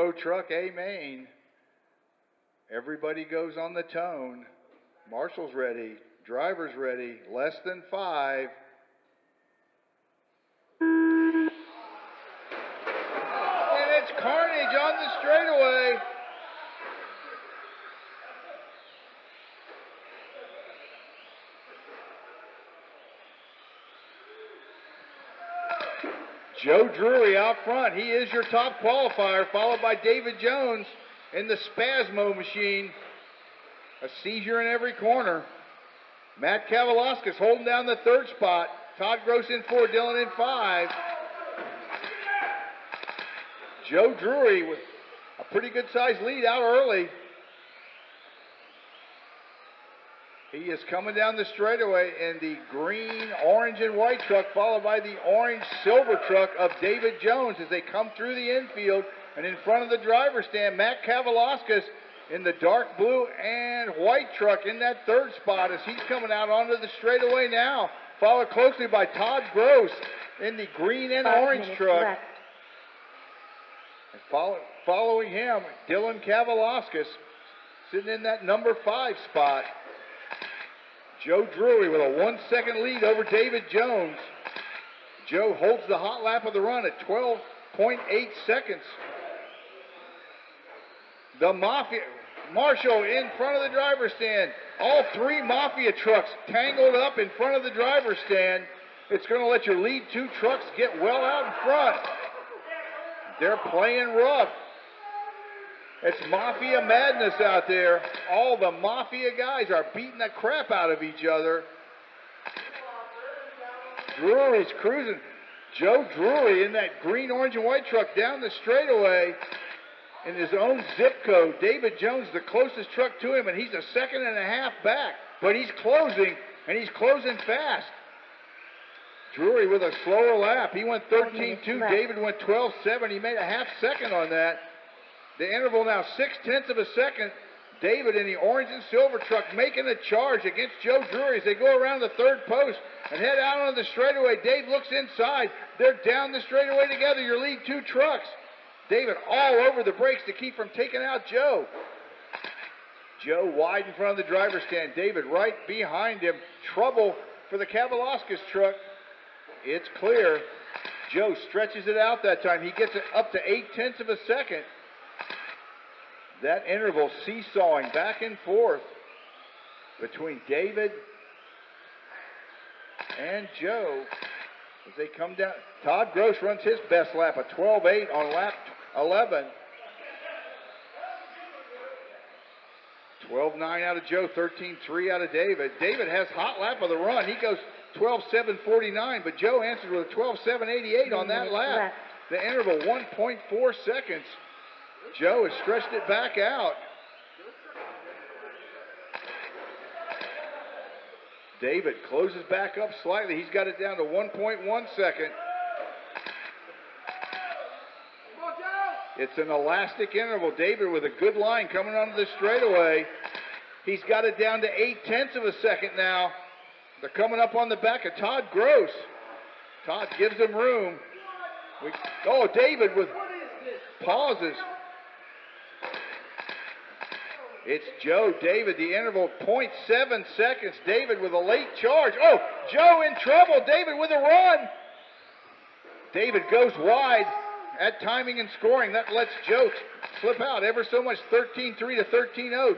Pro Truck amain. Everybody goes on the tone. Marshal's ready. Driver's ready. Less than 5. And it's carnage on the straightaway. Joe Drury out front. He is your top qualifier, followed by David Jones in the Spasmo machine. A seizure in every corner. Matt Kavalauskas holding down the 3rd spot. Todd Gross in 4, Dillon in 5. Joe Drury with a pretty good sized lead out early. He is coming down the straightaway in the green, orange, and white truck, followed by the orange, silver truck of David Jones as they come through the infield. And in front of the driver's stand, Matt Kavalauskas in the dark blue and white truck in that 3rd spot as he's coming out onto the straightaway now, followed closely by Todd Gross in the green and orange truck. Left. And following him, Dylan Kavalauskas sitting in that number 5 spot. Joe Drury with a 1-second lead over David Jones. Joe holds the hot lap of the run at 12.8 seconds. The Mafia, Marshall in front of the driver's stand. All 3 Mafia trucks tangled up in front of the driver's stand. It's going to let your lead 2 trucks get well out in front. They're playing rough. It's Mafia madness out there. All the Mafia guys are beating the crap out of each other. Drury's cruising. Joe Drury in that green, orange, and white truck down the straightaway in his own zip code. David Jones, the closest truck to him, and he's a 2.5 back. But he's closing, and he's closing fast. Drury with a slower lap. He went 13.2. David went 12.7. He made a half second on that. The interval now 0.6 of a second. David in the orange and silver truck making a charge against Joe Drury as they go around the 3rd post and head out on the straightaway. Dave looks inside. They're down the straightaway together, your lead 2 trucks. David all over the brakes to keep from taking out Joe. Joe wide in front of the driver's stand. David right behind him. Trouble for the Kavalauskas truck. It's clear. Joe stretches it out that time. He gets it up to 0.8 of a second. That interval seesawing back and forth between David and Joe as they come down. Todd Gross runs his best lap, a 12.8 on lap 11. 12.9 out of Joe, 13.3 out of David. David has hot lap of the run. He goes 12.749, but Joe answered with a 12.788 on that lap. The interval 1.4 seconds. Joe has stretched it back out. David closes back up slightly. He's got it down to 1.1 second. It's an elastic interval. David with a good line coming onto the straightaway. He's got it down to 0.8 of a second now. They're coming up on the back of Todd Gross. Todd gives him room. David with pauses. It's Joe, David, the interval, 0.7 seconds. David with a late charge. Oh, Joe in trouble. David with a run. David goes wide at timing and scoring. That lets Joe slip out ever so much, 13.3 to 13.0.